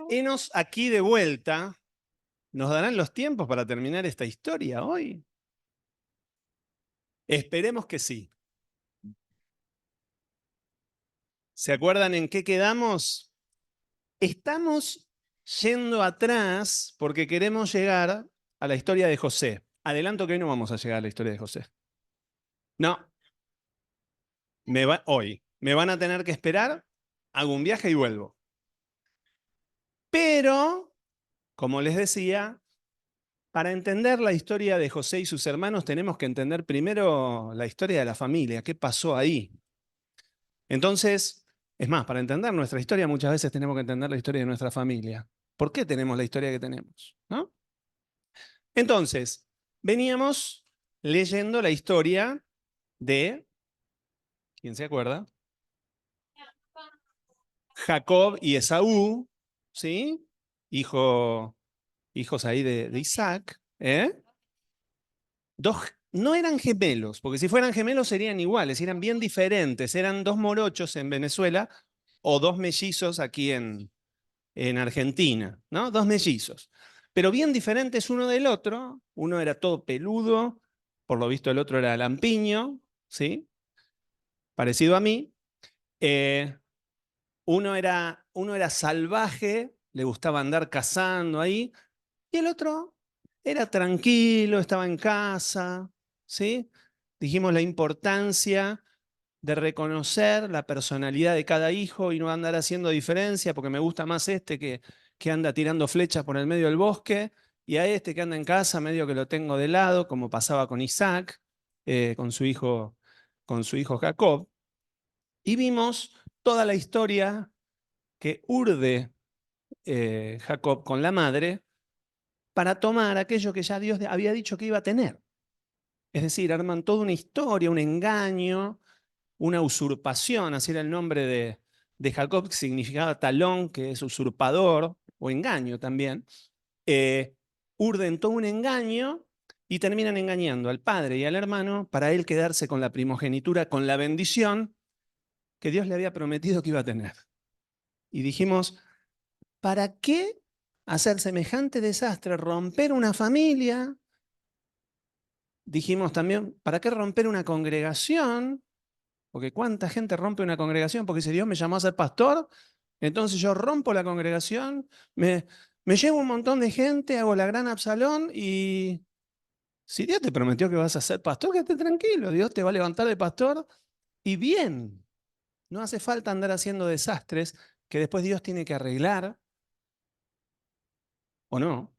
Henos aquí de vuelta. ¿Nos darán los tiempos para terminar esta historia hoy? Esperemos que sí. ¿Se acuerdan en qué quedamos? Estamos yendo atrás porque queremos llegar a la historia de José. Adelanto que hoy no vamos a llegar a la historia de José. No, hoy. Me van a tener que esperar, hago un viaje y vuelvo. Pero, como les decía, para entender la historia de José y sus hermanos tenemos que entender primero la historia de la familia, qué pasó ahí. Entonces, es más, para entender nuestra historia muchas veces tenemos que entender la historia de nuestra familia. ¿Por qué tenemos la historia que tenemos? ¿No? Entonces, veníamos leyendo la historia de, ¿quién se acuerda? Jacob y Esaú, ¿sí? Hijos ahí de Isaac, ¿eh? No eran gemelos, porque si fueran gemelos serían iguales, eran bien diferentes, eran dos morochos en Venezuela o dos mellizos aquí en Argentina, ¿no? Dos mellizos. Pero bien diferentes uno del otro, uno era todo peludo, por lo visto el otro era lampiño, ¿sí? Parecido a mí. Eh, uno era salvaje, le gustaba andar cazando ahí, y el otro era tranquilo, estaba en casa, ¿sí? Dijimos la importancia de reconocer la personalidad de cada hijo y no andar haciendo diferencia, porque me gusta más este que anda tirando flechas por el medio del bosque, y a este que anda en casa medio que lo tengo de lado, como pasaba con Isaac, con su hijo Jacob. Y vimos toda la historia que urde Jacob con la madre para tomar aquello que ya Dios había dicho que iba a tener. Es decir, arman toda una historia, un engaño, una usurpación, así era el nombre de Jacob, que significaba talón, que es usurpador, o engaño también. Urden todo un engaño y terminan engañando al padre y al hermano para él quedarse con la primogenitura, con la bendición que Dios le había prometido que iba a tener. Y dijimos, ¿para qué hacer semejante desastre? Romper una familia. Dijimos también, ¿para qué romper una congregación? Porque ¿cuánta gente rompe una congregación? Porque si Dios me llamó a ser pastor, entonces yo rompo la congregación, me llevo un montón de gente, hago la gran Absalón y si Dios te prometió que vas a ser pastor, quédate tranquilo, Dios te va a levantar de pastor y bien. No hace falta andar haciendo desastres que después Dios tiene que arreglar, o no,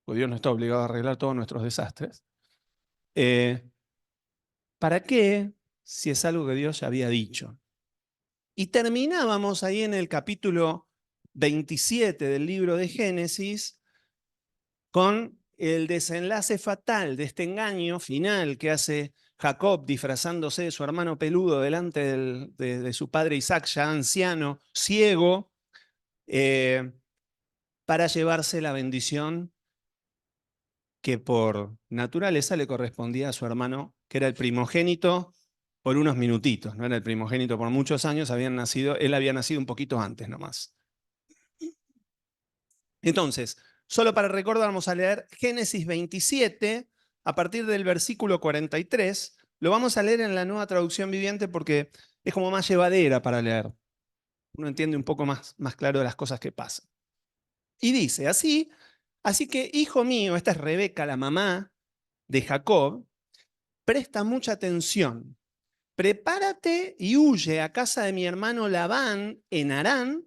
porque Dios no está obligado a arreglar todos nuestros desastres. ¿Para qué? Si es algo que Dios ya había dicho. Y terminábamos ahí en el capítulo 27 del libro de Génesis con el desenlace fatal de este engaño final que hace Jacob disfrazándose de su hermano peludo delante de su padre Isaac, ya anciano, ciego, para llevarse la bendición que por naturaleza le correspondía a su hermano, que era el primogénito por unos minutitos, no era el primogénito por muchos años, él había nacido un poquito antes nomás. Entonces, solo para recordar, vamos a leer Génesis 27, a partir del versículo 43. Lo vamos a leer en la Nueva Traducción Viviente porque es como más llevadera para leer. Uno entiende un poco más claro de las cosas que pasan. Y dice, así que, hijo mío, esta es Rebeca, la mamá de Jacob, presta mucha atención. Prepárate y huye a casa de mi hermano Labán en Harán.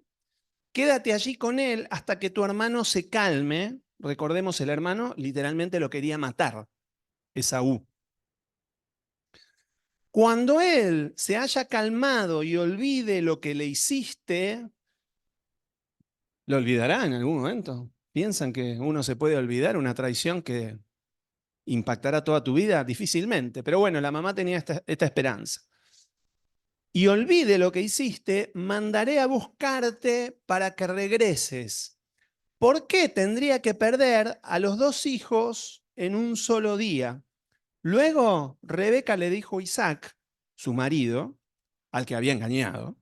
Quédate allí con él hasta que tu hermano se calme. Recordemos, el hermano literalmente lo quería matar, Esaú. Cuando él se haya calmado y olvide lo que le hiciste, ¿lo olvidará en algún momento? ¿Piensan que uno se puede olvidar una traición que impactará toda tu vida? Difícilmente. Pero bueno, la mamá tenía esta esperanza. Y olvide lo que hiciste, mandaré a buscarte para que regreses. ¿Por qué tendría que perder a los dos hijos en un solo día? Luego Rebeca le dijo a Isaac, su marido, al que había engañado,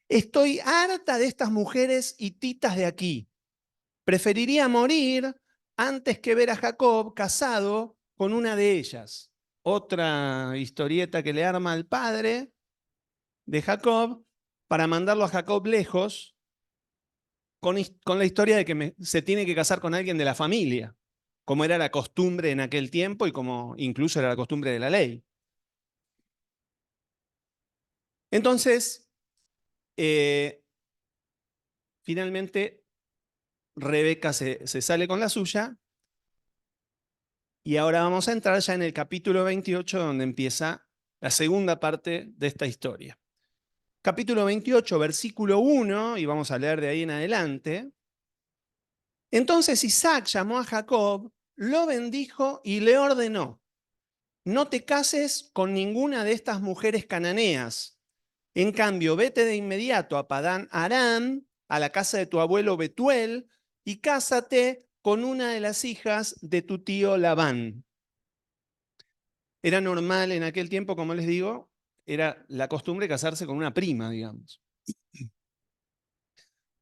Estoy harta de estas mujeres hititas de aquí. Preferiría morir antes que ver a Jacob casado con una de ellas. Otra historieta que le arma al padre de Jacob para mandarlo a Jacob lejos con la historia de que se tiene que casar con alguien de la familia, como era la costumbre en aquel tiempo y como incluso era la costumbre de la ley. Entonces, finalmente Rebeca se sale con la suya y ahora vamos a entrar ya en el capítulo 28 donde empieza la segunda parte de esta historia. Capítulo 28, versículo 1, y vamos a leer de ahí en adelante. Entonces Isaac llamó a Jacob, lo bendijo y le ordenó: no te cases con ninguna de estas mujeres cananeas. En cambio, vete de inmediato a Padán Aram, a la casa de tu abuelo Betuel, y cásate con una de las hijas de tu tío Labán. Era normal en aquel tiempo, como les digo, era la costumbre casarse con una prima, digamos.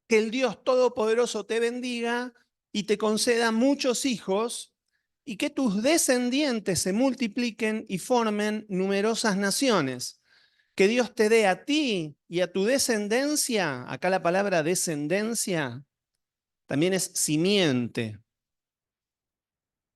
Que el Dios Todopoderoso te bendiga y te conceda muchos hijos, y que tus descendientes se multipliquen y formen numerosas naciones. Que Dios te dé a ti y a tu descendencia, acá la palabra descendencia también es simiente.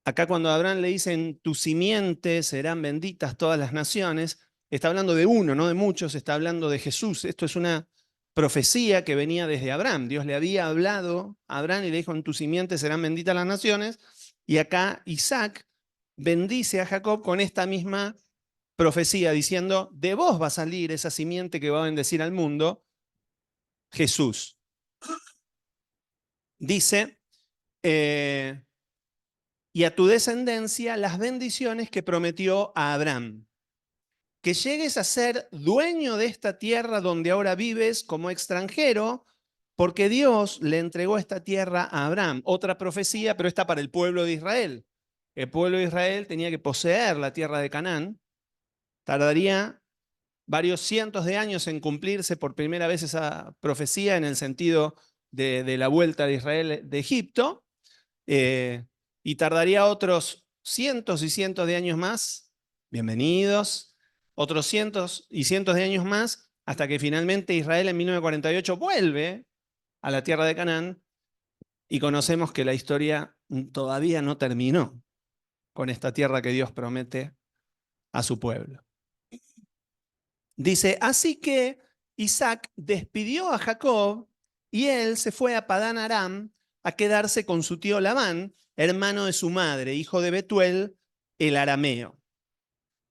Acá cuando a Abraham le dicen tu simiente serán benditas todas las naciones, está hablando de uno, no de muchos, está hablando de Jesús. Esto es una profecía que venía desde Abraham. Dios le había hablado a Abraham y le dijo: en tu simiente serán benditas las naciones. Y acá Isaac bendice a Jacob con esta misma profecía, diciendo: de vos va a salir esa simiente que va a bendecir al mundo, Jesús. Dice, y a tu descendencia las bendiciones que prometió a Abraham. Que llegues a ser dueño de esta tierra donde ahora vives como extranjero, porque Dios le entregó esta tierra a Abraham. Otra profecía, pero esta para el pueblo de Israel. El pueblo de Israel tenía que poseer la tierra de Canaán. Tardaría varios cientos de años en cumplirse por primera vez esa profecía en el sentido de la vuelta de Israel de Egipto, y tardaría otros cientos y cientos de años más, bienvenidos, otros cientos y cientos de años más, hasta que finalmente Israel en 1948 vuelve a la tierra de Canaán, y conocemos que la historia todavía no terminó con esta tierra que Dios promete a su pueblo. Dice, así que Isaac despidió a Jacob y él se fue a Padán Aram a quedarse con su tío Labán, hermano de su madre, hijo de Betuel, el arameo.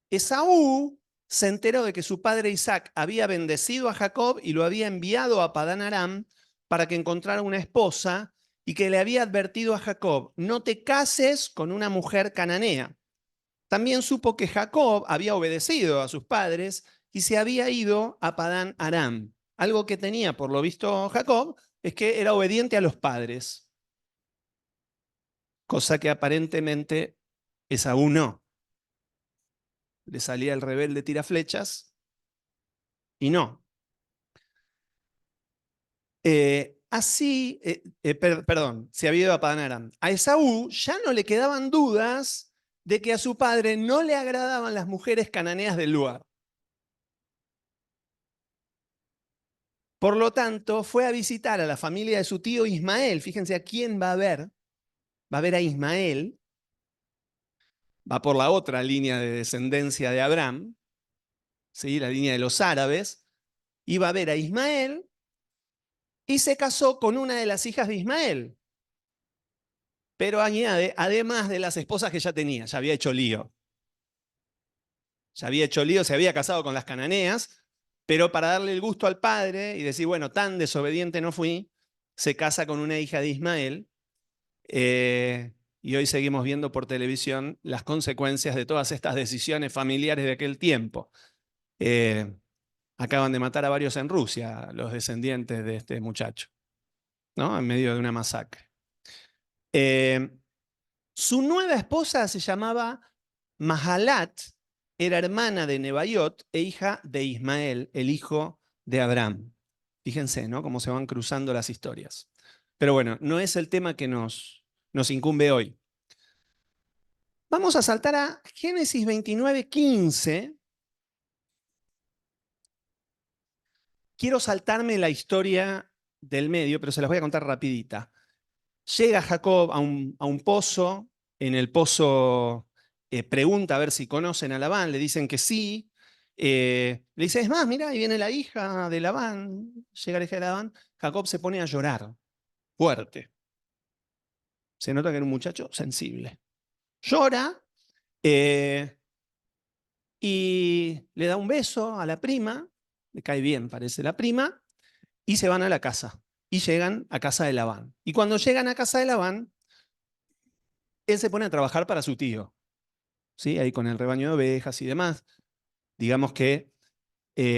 Esaú se enteró de que su padre Isaac había bendecido a Jacob y lo había enviado a Padán Aram para que encontrara una esposa, y que le había advertido a Jacob: no te cases con una mujer cananea. También supo que Jacob había obedecido a sus padres y se había ido a Padán Aram. Algo que tenía, por lo visto, Jacob, es que era obediente a los padres, cosa que aparentemente Esaú no. Le salía el rebelde tiraflechas y no. Perdón, se había ido a Padán Aram. A Esaú ya no le quedaban dudas de que a su padre no le agradaban las mujeres cananeas del lugar. Por lo tanto, fue a visitar a la familia de su tío Ismael. Fíjense a quién va a ver. Va a ver a Ismael. Va por la otra línea de descendencia de Abraham, ¿sí? La línea de los árabes. Y va a ver a Ismael y se casó con una de las hijas de Ismael. Pero añade, además de las esposas que ya tenía, ya había hecho lío. Ya había hecho lío, se había casado con las cananeas, pero para darle el gusto al padre y decir, bueno, tan desobediente no fui, se casa con una hija de Ismael. Y hoy seguimos viendo por televisión las consecuencias de todas estas decisiones familiares de aquel tiempo. Acaban de matar a varios en Rusia, los descendientes de este muchacho, ¿no? En medio de una masacre. Su nueva esposa se llamaba Mahalat, era hermana de Nebaiot e hija de Ismael, el hijo de Abraham. Fíjense, ¿no? Cómo se van cruzando las historias. Pero bueno, no es el tema que nos incumbe hoy. Vamos a saltar a Génesis 29:15. Quiero saltarme la historia del medio, pero se las voy a contar rapidita. Llega Jacob a un pozo, en el pozo pregunta a ver si conocen a Labán, le dicen que sí. Le dice, es más, mira, ahí viene la hija de Labán. Llega la hija de Labán, Jacob se pone a llorar, fuerte. Se nota que era un muchacho sensible. Llora eh, y le da un beso a la prima, le cae bien, parece la prima, y se van a la casa. Y llegan a casa de Labán. Y cuando llegan a casa de Labán, él se pone a trabajar para su tío, ¿sí? Ahí con el rebaño de ovejas y demás. Digamos que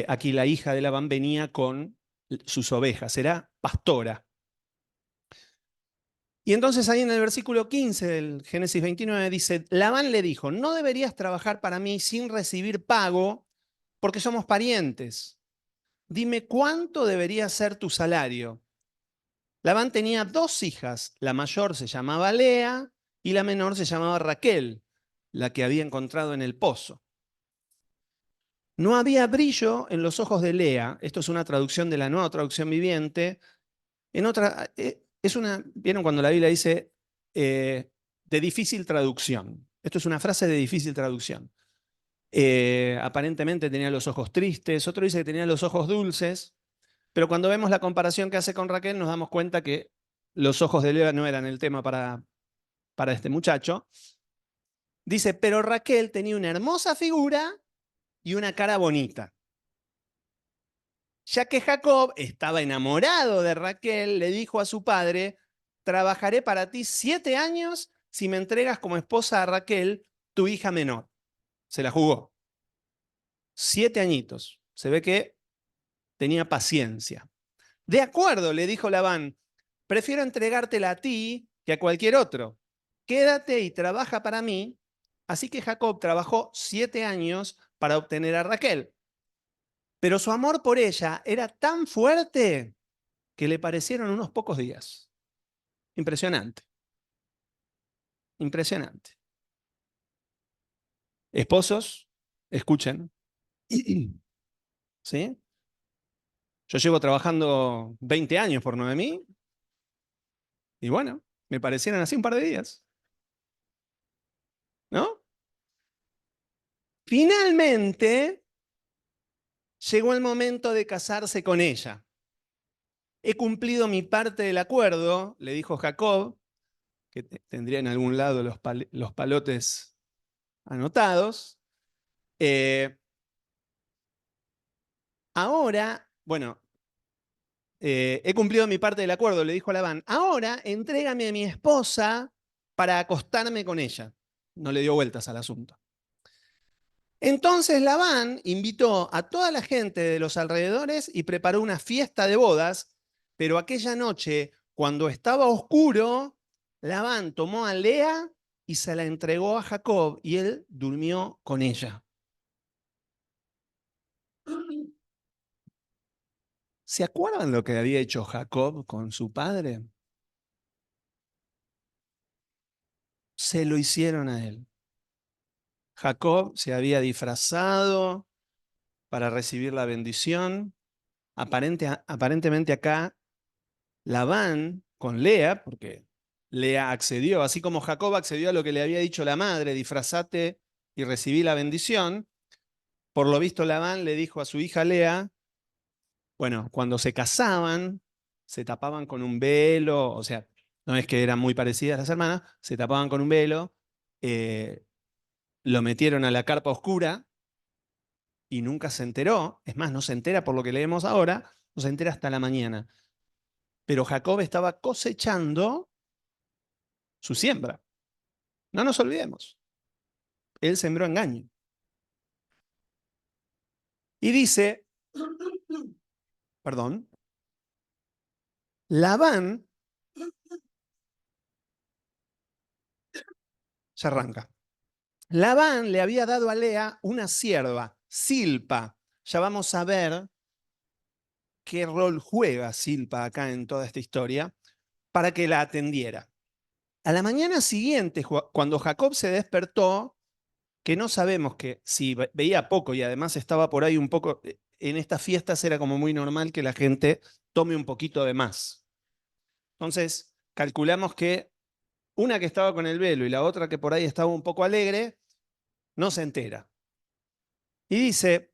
aquí la hija de Labán venía con sus ovejas, era pastora. Y entonces ahí en el versículo 15 del Génesis 29 dice, Labán le dijo, no deberías trabajar para mí sin recibir pago porque somos parientes. Dime cuánto debería ser tu salario. Labán tenía dos hijas, la mayor se llamaba Lea y la menor se llamaba Raquel, la que había encontrado en el pozo. No había brillo en los ojos de Lea, esto es una traducción de la Nueva Traducción Viviente. En otra, es una, ¿vieron cuando la Biblia dice de difícil traducción? Esto es una frase de difícil traducción. Aparentemente tenía los ojos tristes, otro dice que tenía los ojos dulces, pero cuando vemos la comparación que hace con Raquel nos damos cuenta que los ojos de Lea no eran el tema para este muchacho. Dice, pero Raquel tenía una hermosa figura y una cara bonita. Ya que Jacob estaba enamorado de Raquel, le dijo a su padre, trabajaré para ti 7 años si me entregas como esposa a Raquel, tu hija menor. Se la jugó. 7 añitos. Se ve que tenía paciencia. De acuerdo, le dijo Labán, prefiero entregártela a ti que a cualquier otro. Quédate y trabaja para mí. Así que Jacob trabajó 7 años para obtener a Raquel. Pero su amor por ella era tan fuerte que le parecieron unos pocos días. Impresionante, impresionante. Esposos, escuchen. ¿Sí? Yo llevo trabajando 20 años por Noemí y bueno, me parecieron así un par de días, ¿no? Finalmente llegó el momento de casarse con ella. He cumplido mi parte del acuerdo, le dijo Jacob, que tendría en algún lado los palotes anotados. Ahora, bueno, he cumplido mi parte del acuerdo, le dijo a Labán. Ahora entrégame a mi esposa para acostarme con ella. No le dio vueltas al asunto. Entonces Labán invitó a toda la gente de los alrededores y preparó una fiesta de bodas, pero aquella noche, cuando estaba oscuro, Labán tomó a Lea y se la entregó a Jacob y él durmió con ella. ¿Se acuerdan lo que había hecho Jacob con su padre? Se lo hicieron a él. Jacob se había disfrazado para recibir la bendición. Aparentemente acá Labán con Lea, porque Lea accedió, así como Jacob accedió a lo que le había dicho la madre, disfrazate y recibí la bendición. Por lo visto Labán le dijo a su hija Lea, bueno, cuando se casaban, se tapaban con un velo, o sea, no es que eran muy parecidas las hermanas, se tapaban con un velo, lo metieron a la carpa oscura y nunca se enteró. Es más, no se entera por lo que leemos ahora, no se entera hasta la mañana. Pero Jacob estaba cosechando su siembra. No nos olvidemos. Él sembró engaño. Y dice, perdón, Labán, se arranca. Labán le había dado a Lea una sierva, Silpa. Ya vamos a ver qué rol juega Zilpa acá en toda esta historia, para que la atendiera. A la mañana siguiente, cuando Jacob se despertó, que no sabemos que si veía poco y además estaba por ahí un poco, en estas fiestas era como muy normal que la gente tome un poquito de más. Entonces, calculamos que una que estaba con el velo y la otra que por ahí estaba un poco alegre, no se entera. Y dice,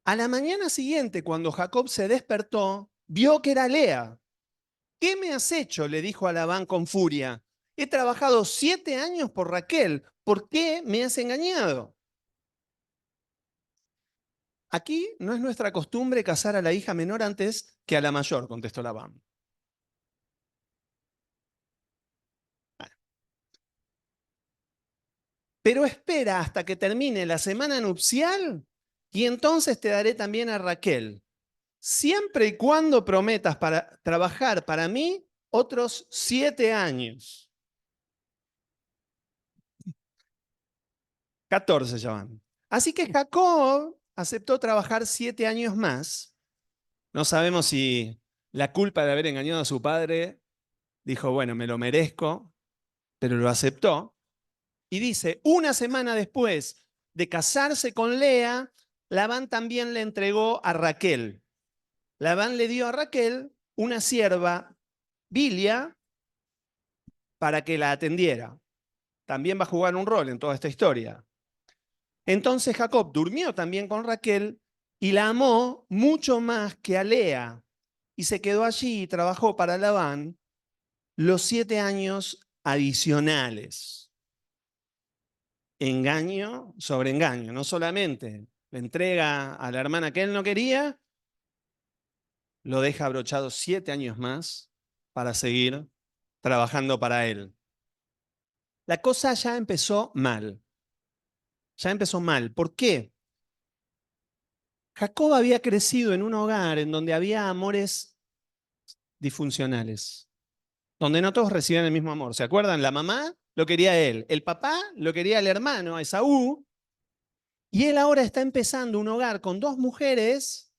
a la mañana siguiente, cuando Jacob se despertó, vio que era Lea. ¿Qué me has hecho?, le dijo a Labán con furia. He trabajado 7 años por Raquel. ¿Por qué me has engañado? Aquí no es nuestra costumbre casar a la hija menor antes que a la mayor, contestó Labán. Pero espera hasta que termine la semana nupcial y entonces te daré también a Raquel, siempre y cuando prometas para trabajar para mí otros 7 años. 14 ya van. Así que Jacob aceptó trabajar 7 años más. No sabemos si la culpa de haber engañado a su padre dijo, bueno, me lo merezco, pero lo aceptó. Y dice, una semana después de casarse con Lea, Labán también le entregó a Raquel. Labán le dio a Raquel una sierva, Bilia, para que la atendiera. También va a jugar un rol en toda esta historia. Entonces Jacob durmió también con Raquel y la amó mucho más que a Lea. Y se quedó allí y trabajó para Labán los 7 años adicionales. Engaño sobre engaño. No solamente le entrega a la hermana que él no quería, lo deja abrochado 7 años más para seguir trabajando para él. La cosa ya empezó mal. Ya empezó mal. ¿Por qué? Jacob había crecido en un hogar en donde había amores disfuncionales, donde no todos recibían el mismo amor. ¿Se acuerdan? La mamá lo quería a él, el papá lo quería al hermano, a Esaú, y él ahora está empezando un hogar con 2 mujeres,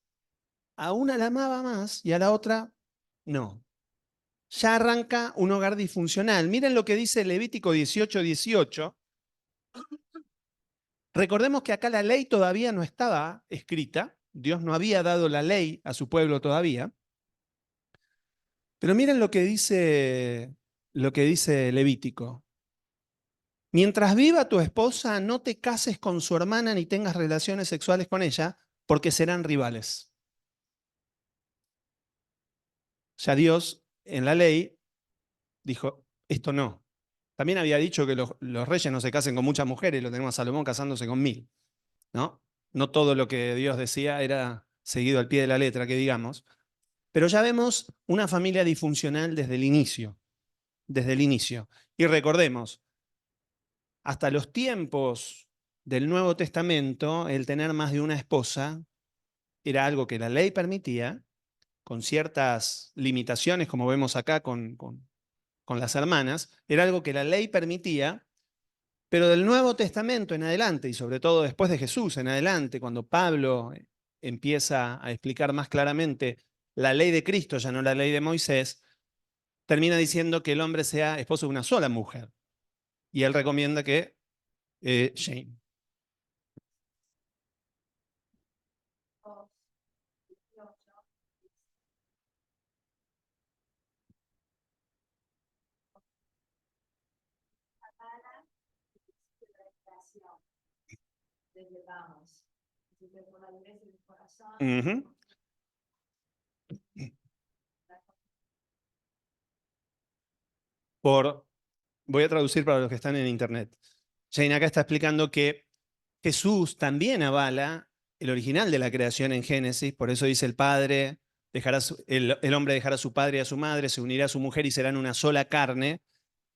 a una la amaba más y a la otra no. Ya arranca un hogar disfuncional. Miren lo que dice Levítico 18:18. Recordemos que acá la ley todavía no estaba escrita, Dios no había dado la ley a su pueblo todavía. Pero miren lo que dice Levítico. Mientras viva tu esposa, no te cases con su hermana ni tengas relaciones sexuales con ella, porque serán rivales. Ya Dios en la ley dijo, esto no. También había dicho que los reyes no se casen con muchas mujeres, lo tenemos a Salomón casándose con 1000, ¿no? No todo lo que Dios decía era seguido al pie de la letra, que digamos. Pero ya vemos una familia disfuncional desde el inicio. Desde el inicio. Y recordemos, hasta los tiempos del Nuevo Testamento, el tener más de una esposa era algo que la ley permitía, con ciertas limitaciones, como vemos acá con las hermanas, era algo que la ley permitía, pero del Nuevo Testamento en adelante, y sobre todo después de Jesús en adelante, cuando Pablo empieza a explicar más claramente la ley de Cristo, ya no la ley de Moisés, termina diciendo que el hombre sea esposo de una sola mujer. Y él recomienda que Jane. Ujú. Voy a traducir para los que están en internet. Jane acá está explicando que Jesús también avala el original de la creación en Génesis, por eso dice el padre, el hombre dejará a su padre y a su madre, se unirá a su mujer y serán una sola carne.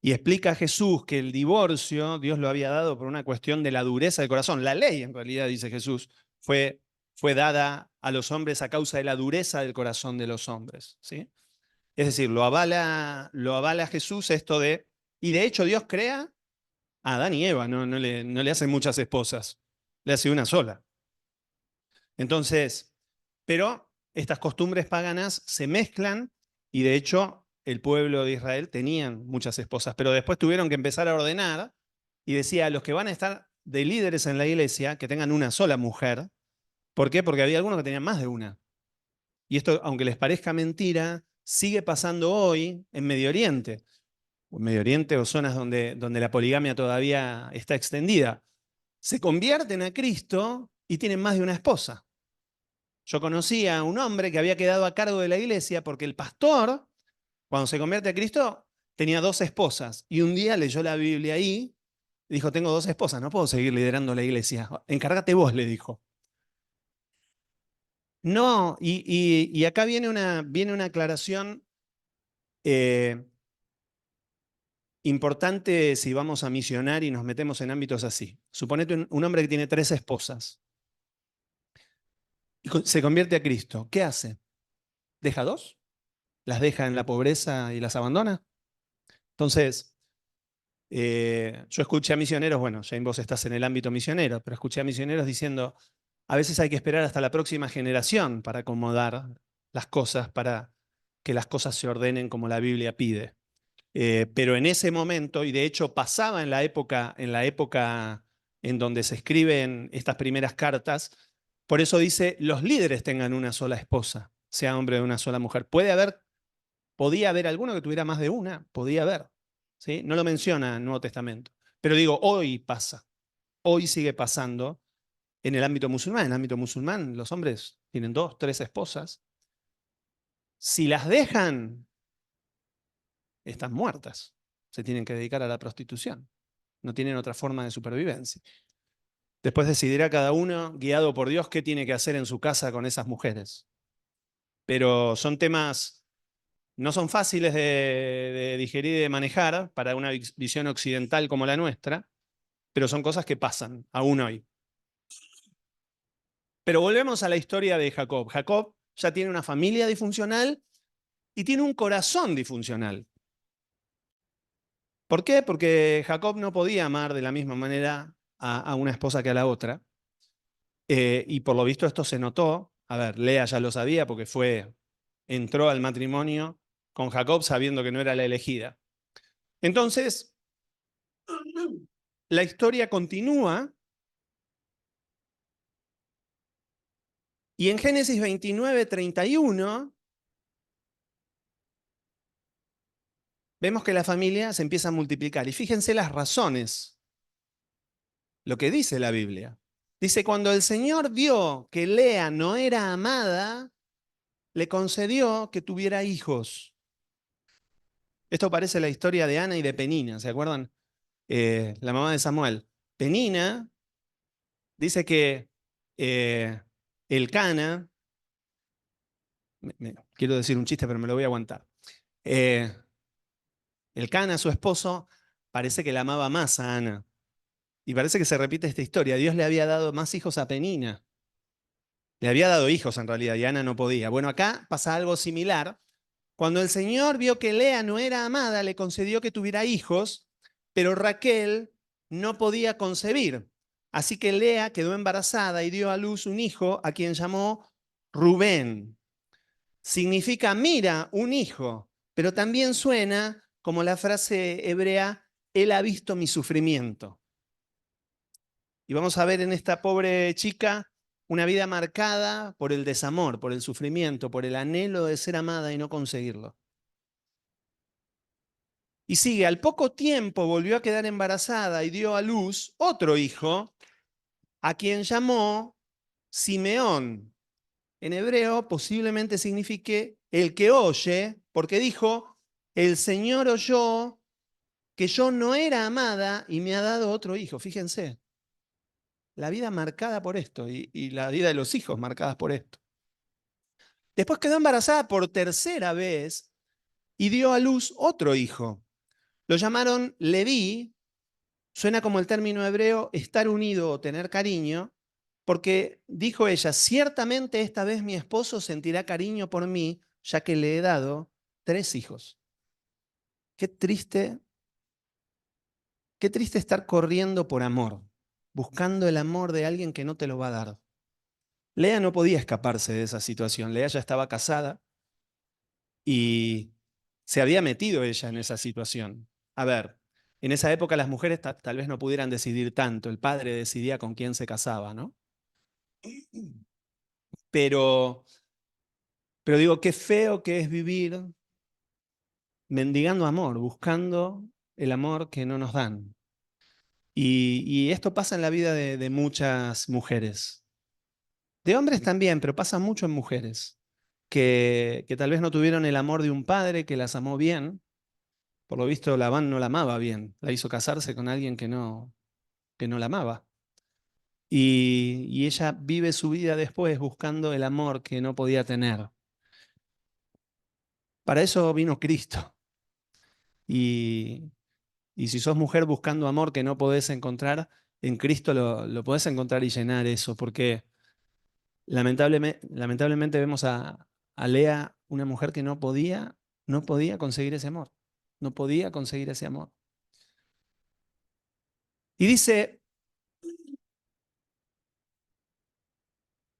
Y explica a Jesús que el divorcio Dios lo había dado por una cuestión de la dureza del corazón. La ley, en realidad, dice Jesús, fue dada a los hombres a causa de la dureza del corazón de los hombres, ¿sí? Es decir, lo avala Jesús esto de... Y de hecho Dios crea a Adán y Eva, no le hace muchas esposas, le hace una sola. Entonces, pero estas costumbres paganas se mezclan y de hecho el pueblo de Israel tenían muchas esposas, pero después tuvieron que empezar a ordenar y decía a los que van a estar de líderes en la iglesia que tengan una sola mujer. ¿Por qué? Porque había algunos que tenían más de una. Y esto, aunque les parezca mentira, sigue pasando hoy en Medio Oriente. O en Medio Oriente o zonas donde la poligamia todavía está extendida. Se convierten a Cristo y tienen más de una esposa. Yo conocí a un hombre que había quedado a cargo de la iglesia porque el pastor, cuando se convierte a Cristo, tenía dos esposas. Y un día leyó la Biblia ahí y dijo, tengo dos esposas, no puedo seguir liderando la iglesia. Encárgate vos, le dijo. No, y acá viene una aclaración eh, importante si vamos a misionar y nos metemos en ámbitos así. Suponete un hombre que tiene tres esposas y se convierte a Cristo. ¿Qué hace? ¿Deja dos? ¿Las deja en la pobreza y las abandona? Entonces, yo escuché a misioneros, bueno, Jane, vos estás en el ámbito misionero, pero escuché a misioneros diciendo, a veces hay que esperar hasta la próxima generación para acomodar las cosas, para que las cosas se ordenen como la Biblia pide. Pero en ese momento, y de hecho pasaba en la época en donde se escriben estas primeras cartas, por eso dice, los líderes tengan una sola esposa, sea hombre de una sola mujer. Podía haber alguno que tuviera más de una, podía haber, ¿sí? No lo menciona el Nuevo Testamento. Pero digo, hoy pasa, hoy sigue pasando en el ámbito musulmán. En el ámbito musulmán los hombres tienen dos, tres esposas. Si las dejan, están muertas. Se tienen que dedicar a la prostitución. No tienen otra forma de supervivencia. Después decidirá cada uno, guiado por Dios, qué tiene que hacer en su casa con esas mujeres. Pero son temas, no son fáciles de digerir y de manejar para una visión occidental como la nuestra, pero son cosas que pasan aún hoy. Pero volvemos a la historia de Jacob. Jacob ya tiene una familia disfuncional y tiene un corazón disfuncional. ¿Por qué? Porque Jacob no podía amar de la misma manera a una esposa que a la otra. Y por lo visto esto se notó. A ver, Lea ya lo sabía porque entró al matrimonio con Jacob sabiendo que no era la elegida. Entonces, la historia continúa y en Génesis 29:31 vemos que la familia se empieza a multiplicar. Y fíjense las razones, lo que dice la Biblia. Dice, cuando el Señor vio que Lea no era amada, le concedió que tuviera hijos. Esto parece la historia de Ana y de Penina, ¿se acuerdan? La mamá de Samuel. Penina dice que Elcana, quiero decir un chiste, pero me lo voy a aguantar. Eh, Elcana, su esposo, parece que la amaba más a Ana. Y parece que se repite esta historia. Dios le había dado más hijos a Penina. Le había dado hijos en realidad y Ana no podía. Bueno, acá pasa algo similar. Cuando el Señor vio que Lea no era amada, le concedió que tuviera hijos, pero Raquel no podía concebir. Así que Lea quedó embarazada y dio a luz un hijo a quien llamó Rubén. Significa mira, un hijo, pero también suena como la frase hebrea, él ha visto mi sufrimiento. Y vamos a ver en esta pobre chica una vida marcada por el desamor, por el sufrimiento, por el anhelo de ser amada y no conseguirlo. Y sigue, al poco tiempo volvió a quedar embarazada y dio a luz otro hijo, a quien llamó Simeón. En hebreo posiblemente signifique el que oye, porque dijo, el Señor oyó que yo no era amada y me ha dado otro hijo. Fíjense, la vida marcada por esto y la vida de los hijos marcadas por esto. Después quedó embarazada por tercera vez y dio a luz otro hijo. Lo llamaron Leví. Suena como el término hebreo estar unido o tener cariño, porque dijo ella, ciertamente esta vez mi esposo sentirá cariño por mí, ya que le he dado tres hijos. Qué triste estar corriendo por amor, buscando el amor de alguien que no te lo va a dar. Lea no podía escaparse de esa situación. Lea ya estaba casada y se había metido ella en esa situación. A ver, en esa época las mujeres tal vez no pudieran decidir tanto. El padre decidía con quién se casaba, ¿no? Pero, pero digo, qué feo que es vivir mendigando amor, buscando el amor que no nos dan. Y esto pasa en la vida de muchas mujeres. De hombres también, pero pasa mucho en mujeres, que tal vez no tuvieron el amor de un padre que las amó bien. Por lo visto, Labán no la amaba bien, la hizo casarse con alguien que no la amaba. Y ella vive su vida después buscando el amor que no podía tener. Para eso vino Cristo. Y, y si sos mujer buscando amor que no podés encontrar, en Cristo lo podés encontrar y llenar eso, porque lamentablemente vemos a Lea, una mujer que no podía conseguir ese amor. No podía conseguir ese amor. Y dice,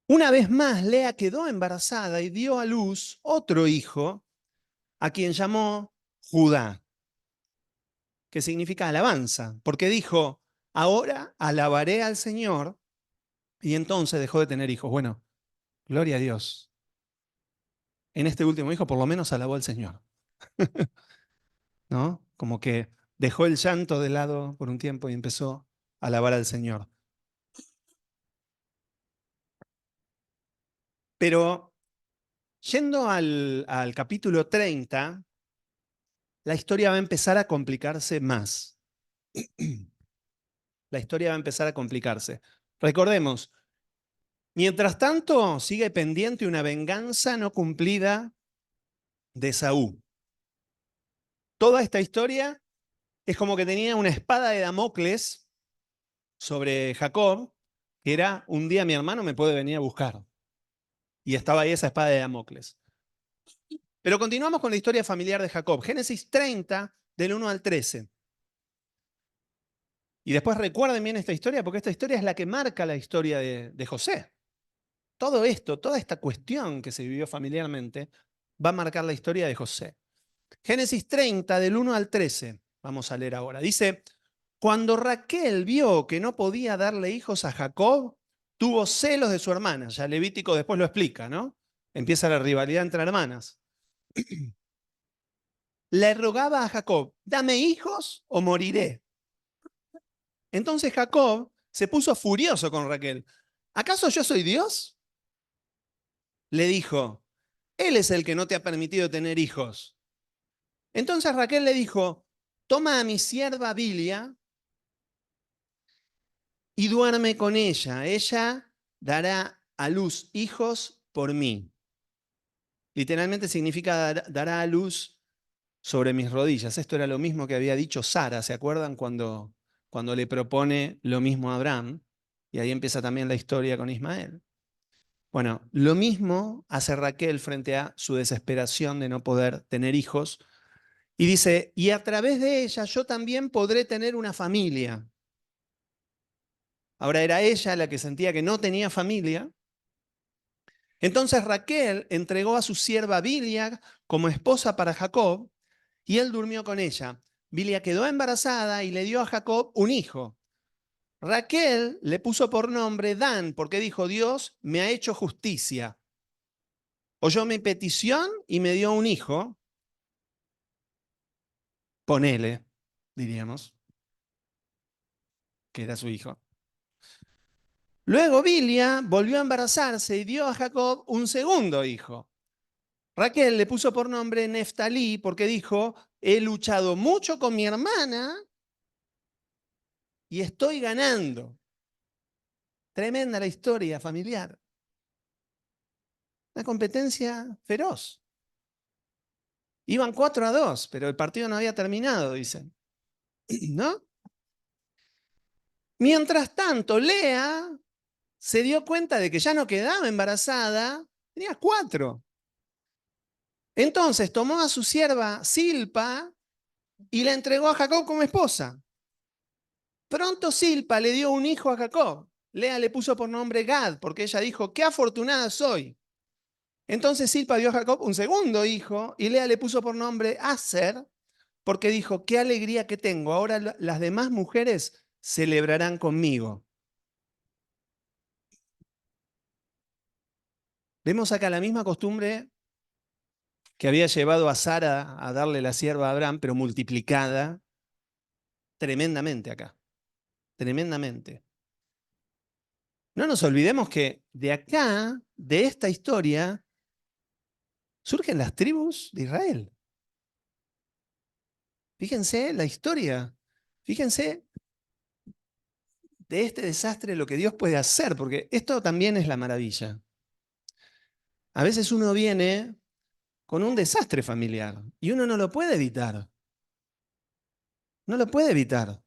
una vez más Lea quedó embarazada y dio a luz otro hijo, a quien llamó Judá, que significa alabanza, porque dijo, ahora alabaré al Señor, y entonces dejó de tener hijos. Bueno, gloria a Dios. En este último hijo por lo menos alabó al Señor, ¿no? Como que dejó el llanto de lado por un tiempo y empezó a alabar al Señor. Pero yendo al capítulo 30, la historia va a empezar a complicarse más. La historia va a empezar a complicarse. Recordemos, mientras tanto sigue pendiente una venganza no cumplida de Esaú. Toda esta historia es como que tenía una espada de Damocles sobre Jacob, que era, un día mi hermano me puede venir a buscar. Y estaba ahí esa espada de Damocles. Pero continuamos con la historia familiar de Jacob. Génesis 30, del 1 al 13. Y después recuerden bien esta historia, porque esta historia es la que marca la historia de José. Todo esto, toda esta cuestión que se vivió familiarmente, va a marcar la historia de José. Génesis 30, del 1 al 13. Vamos a leer ahora. Dice, cuando Raquel vio que no podía darle hijos a Jacob, tuvo celos de su hermana. Ya Levítico después lo explica, ¿no? Empieza la rivalidad entre hermanas. Le rogaba a Jacob, dame hijos o moriré. Entonces Jacob se puso furioso con Raquel. ¿Acaso yo soy Dios? Le dijo, Él es el que no te ha permitido tener hijos. Entonces Raquel le dijo, toma a mi sierva Bilia y duerme con ella. Ella dará a luz hijos por mí. Literalmente significa dará a luz sobre mis rodillas. Esto era lo mismo que había dicho Sara, ¿se acuerdan cuando le propone lo mismo a Abraham? Y ahí empieza también la historia con Ismael. Bueno, lo mismo hace Raquel frente a su desesperación de no poder tener hijos. Y dice, y a través de ella yo también podré tener una familia. Ahora era ella la que sentía que no tenía familia. Entonces Raquel entregó a su sierva Bilia como esposa para Jacob y él durmió con ella. Bilia quedó embarazada y le dio a Jacob un hijo. Raquel le puso por nombre Dan porque dijo, Dios me ha hecho justicia. Oyó mi petición y me dio un hijo. Ponele, diríamos, que era su hijo. Luego Bilia volvió a embarazarse y dio a Jacob un segundo hijo. Raquel le puso por nombre Neftalí porque dijo, he luchado mucho con mi hermana y estoy ganando. Tremenda la historia familiar. Una competencia feroz. Iban 4-2, pero el partido no había terminado, dicen. ¿No? Mientras tanto, Lea se dio cuenta de que ya no quedaba embarazada, tenía 4. Entonces tomó a su sierva Silpa y la entregó a Jacob como esposa. Pronto Silpa le dio un hijo a Jacob. Lea le puso por nombre Gad, porque ella dijo, qué afortunada soy. Entonces Silpa dio a Jacob un segundo hijo y Lea le puso por nombre Aser, porque dijo, qué alegría que tengo, ahora las demás mujeres celebrarán conmigo. Vemos acá la misma costumbre que había llevado a Sara a darle la sierva a Abraham, pero multiplicada tremendamente acá, tremendamente. No nos olvidemos que de acá, de esta historia, surgen las tribus de Israel. Fíjense la historia, fíjense de este desastre lo que Dios puede hacer, porque esto también es la maravilla. A veces uno viene con un desastre familiar y uno no lo puede evitar. No lo puede evitar.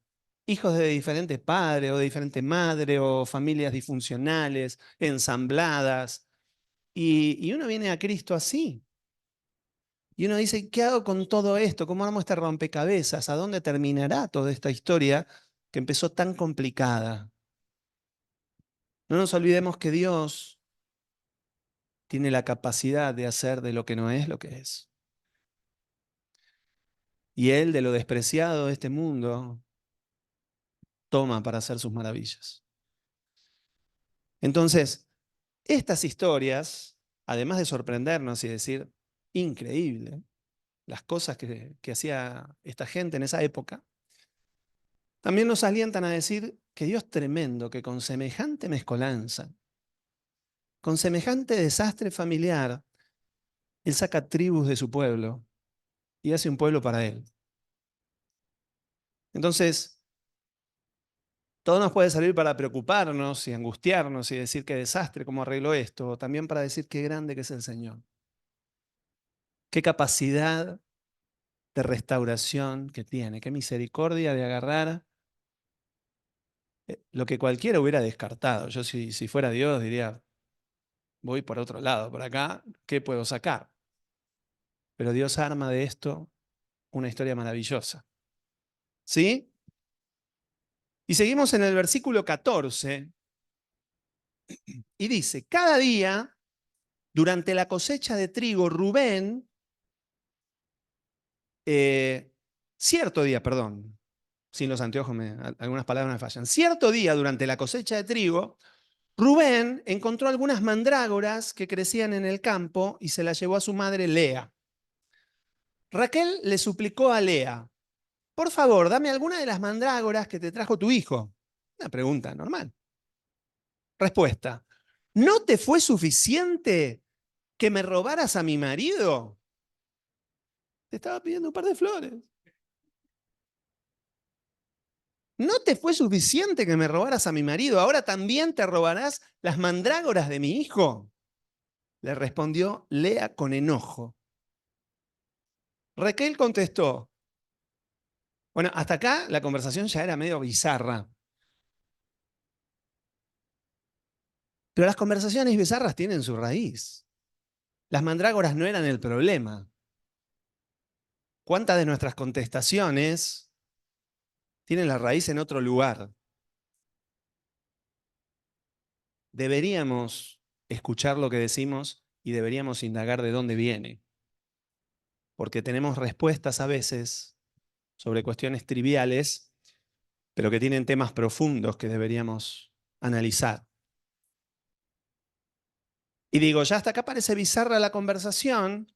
Hijos de diferentes padres o de diferentes madres o familias disfuncionales, ensambladas. Y uno viene a Cristo así. Y uno dice, ¿qué hago con todo esto? ¿Cómo armo este rompecabezas? ¿A dónde terminará toda esta historia que empezó tan complicada? No nos olvidemos que Dios tiene la capacidad de hacer de lo que no es lo que es. Y Él, de lo despreciado de este mundo, toma para hacer sus maravillas. Entonces, estas historias, además de sorprendernos y decir, increíble, las cosas que hacía esta gente en esa época, también nos alientan a decir que Dios tremendo, que con semejante mezcolanza, con semejante desastre familiar, Él saca tribus de su pueblo y hace un pueblo para Él. Entonces, todo nos puede servir para preocuparnos y angustiarnos y decir qué desastre, cómo arregló esto, o también para decir qué grande que es el Señor. Qué capacidad de restauración que tiene, qué misericordia de agarrar lo que cualquiera hubiera descartado. Yo si fuera Dios diría, voy por otro lado, por acá, ¿qué puedo sacar? Pero Dios arma de esto una historia maravillosa. ¿Sí? Y seguimos en el versículo 14 y dice, cada día, durante la cosecha de trigo, Rubén, cierto día, perdón, sin los anteojos algunas palabras me fallan, cierto día durante la cosecha de trigo, Rubén encontró algunas mandrágoras que crecían en el campo y se las llevó a su madre Lea. Raquel le suplicó a Lea, por favor, dame alguna de las mandrágoras que te trajo tu hijo. Una pregunta normal. Respuesta, ¿no te fue suficiente que me robaras a mi marido? Te estaba pidiendo un par de flores. ¿No te fue suficiente que me robaras a mi marido? ¿Ahora también te robarás las mandrágoras de mi hijo? Le respondió Lea con enojo. Raquel contestó, bueno, hasta acá la conversación ya era medio bizarra. Pero las conversaciones bizarras tienen su raíz. Las mandrágoras no eran el problema. ¿Cuántas de nuestras contestaciones tienen la raíz en otro lugar? Deberíamos escuchar lo que decimos y deberíamos indagar de dónde viene. Porque tenemos respuestas a veces sobre cuestiones triviales, pero que tienen temas profundos que deberíamos analizar. Y digo, ya hasta acá parece bizarra la conversación,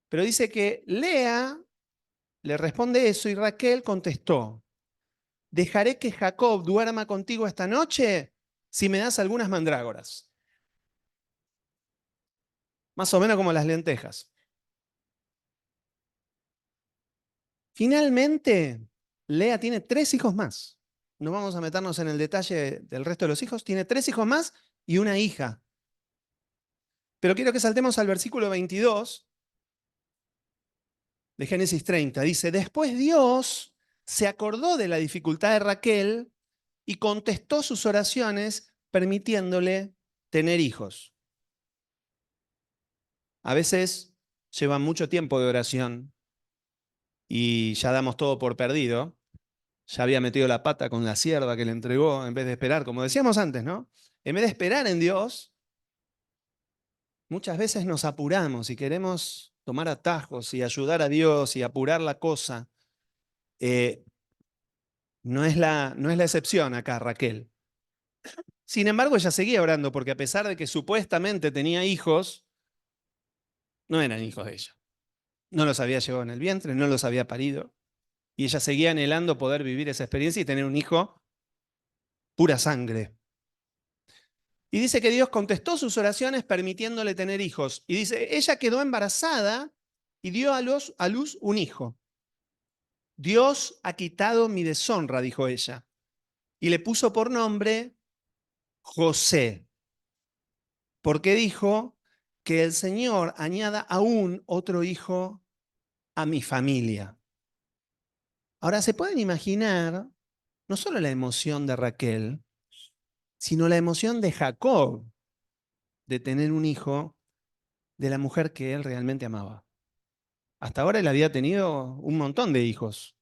pero dice que Lea le responde eso y Raquel contestó, dejaré que Jacob duerma contigo esta noche si me das algunas mandrágoras. Más o menos como las lentejas. Finalmente, Lea tiene 3 hijos más. No vamos a meternos en el detalle del resto de los hijos. Tiene 3 hijos más y una hija. Pero quiero que saltemos al versículo 22 de Génesis 30. Dice, después Dios se acordó de la dificultad de Raquel y contestó sus oraciones permitiéndole tener hijos. A veces lleva mucho tiempo de oración y ya damos todo por perdido. ya había metido la pata con la sierva que le entregó en vez de esperar, como decíamos antes, ¿no? En vez de esperar en Dios, muchas veces nos apuramos y queremos tomar atajos y ayudar a Dios y apurar la cosa. Eh, no es la excepción acá, Raquel. Sin embargo, ella seguía orando porque a pesar de que supuestamente tenía hijos, no eran hijos de ella. No los había llevado en el vientre, no los había parido. Y ella seguía anhelando poder vivir esa experiencia y tener un hijo pura sangre. Y dice que Dios contestó sus oraciones permitiéndole tener hijos. Y dice, ella quedó embarazada y dio a luz un hijo. Dios ha quitado mi deshonra, dijo ella. Y le puso por nombre José, porque dijo que el Señor añada aún otro hijo a mi familia. Ahora, ¿se pueden imaginar no solo la emoción de Raquel, sino la emoción de Jacob de tener un hijo de la mujer que él realmente amaba? Hasta ahora él había tenido un montón de hijos,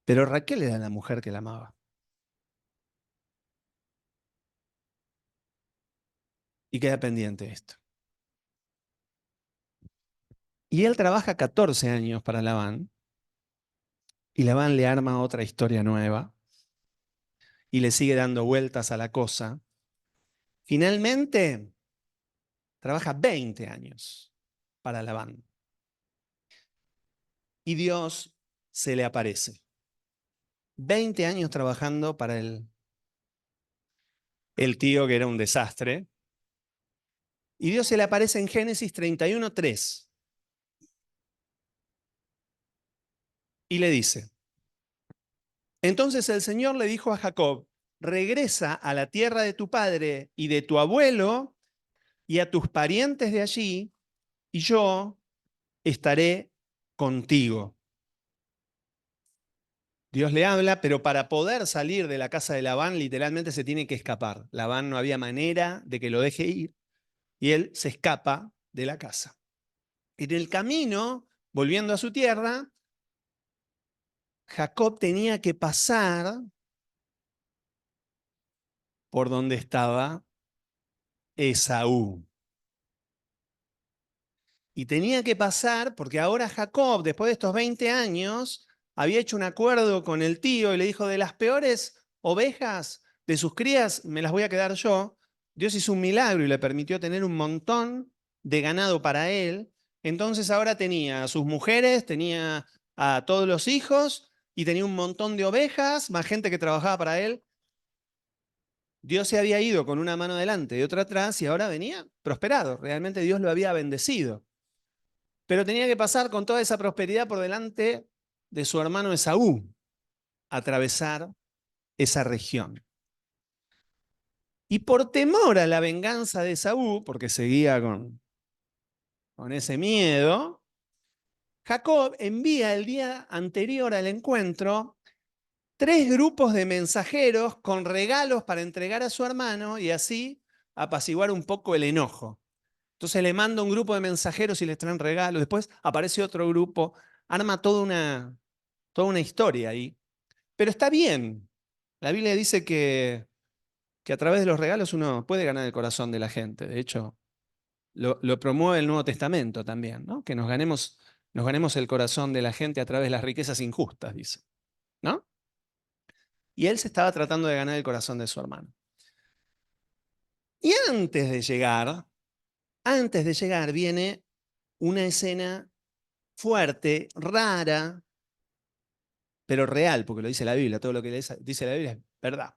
pero Raquel era la mujer que él amaba. Y queda pendiente esto. Y él trabaja 14 años para Labán, y Labán le arma otra historia nueva, y le sigue dando vueltas a la cosa. Finalmente, trabaja 20 años para Labán. Y Dios se le aparece. 20 años trabajando para el tío que era un desastre. Y Dios se le aparece en Génesis 31:3. Y le dice, entonces el Señor le dijo a Jacob, regresa a la tierra de tu padre y de tu abuelo y a tus parientes de allí, y yo estaré contigo. Dios le habla, pero para poder salir de la casa de Labán, literalmente se tiene que escapar. Labán no había manera de que lo deje ir, y él se escapa de la casa. En el camino, volviendo a su tierra, Jacob tenía que pasar por donde estaba Esaú. Y tenía que pasar porque ahora Jacob, después de estos 20 años, había hecho un acuerdo con el tío y le dijo, de las peores ovejas de sus crías me las voy a quedar yo. Dios hizo un milagro y le permitió tener un montón de ganado para él. Entonces ahora tenía a sus mujeres, tenía a todos los hijos y tenía un montón de ovejas, más gente que trabajaba para él. Dios se había ido con una mano adelante y otra atrás y ahora venía prosperado. Realmente Dios lo había bendecido. Pero tenía que pasar con toda esa prosperidad por delante de su hermano Esaú, atravesar esa región. Y por temor a la venganza de Esaú, porque seguía con ese miedo, Jacob envía el día anterior al encuentro 3 grupos de mensajeros con regalos para entregar a su hermano y así apaciguar un poco el enojo. Entonces le manda un grupo de mensajeros y les traen regalos. Después aparece otro grupo, arma toda una historia ahí. Pero está bien. La Biblia dice que a través de los regalos uno puede ganar el corazón de la gente. De hecho, lo promueve el Nuevo Testamento también, ¿no? Que nos ganemos el corazón de la gente a través de las riquezas injustas, dice, ¿no? Y él se estaba tratando de ganar el corazón de su hermano. Y antes de llegar viene una escena fuerte, rara, pero real, porque lo dice la Biblia, todo lo que dice la Biblia es verdad.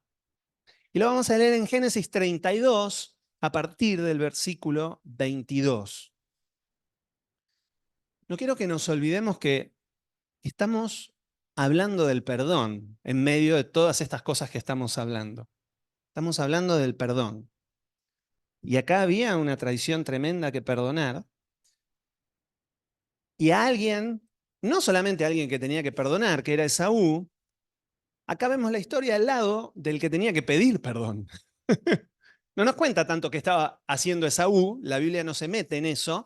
Y lo vamos a leer en Génesis 32 a partir del versículo 22. No quiero que nos olvidemos que estamos hablando del perdón en medio de todas estas cosas que estamos hablando. Estamos hablando del perdón. Y acá había una traición tremenda que perdonar. Y a alguien, no solamente a alguien que tenía que perdonar, que era Esaú, acá vemos la historia al lado del que tenía que pedir perdón. No nos cuenta tanto qué estaba haciendo Esaú, la Biblia no se mete en eso.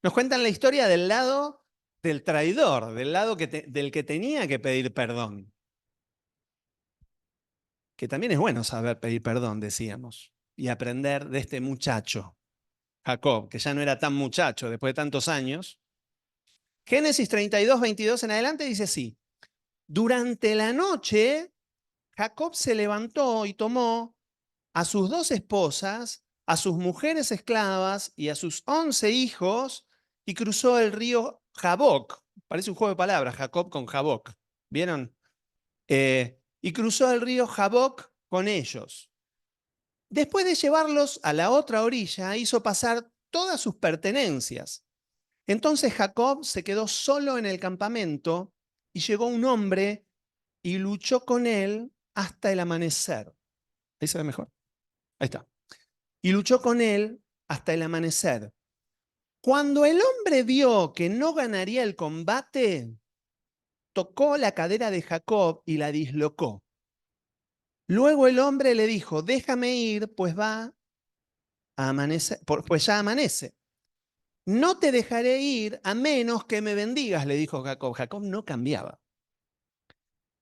Nos cuentan la historia del lado del traidor, del lado del que tenía que pedir perdón. Que también es bueno saber pedir perdón, decíamos, y aprender de este muchacho, Jacob, que ya no era tan muchacho después de tantos años. Génesis 32, 22 en adelante dice así: durante la noche, Jacob se levantó y tomó a sus 2 esposas, a sus mujeres esclavas y a sus 11 hijos y cruzó el río Jaboc. Parece un juego de palabras, Jacob con Jaboc. ¿Vieron? Y cruzó el río Jaboc con ellos. Después de llevarlos a la otra orilla, hizo pasar todas sus pertenencias. Entonces Jacob se quedó solo en el campamento y llegó un hombre y luchó con él hasta el amanecer. Ahí se ve mejor. Ahí está. Y luchó con él hasta el amanecer. Cuando el hombre vio que no ganaría el combate, tocó la cadera de Jacob y la dislocó. Luego el hombre le dijo: déjame ir, pues va a amanecer, pues ya amanece. No te dejaré ir a menos que me bendigas, le dijo Jacob. Jacob no cambiaba.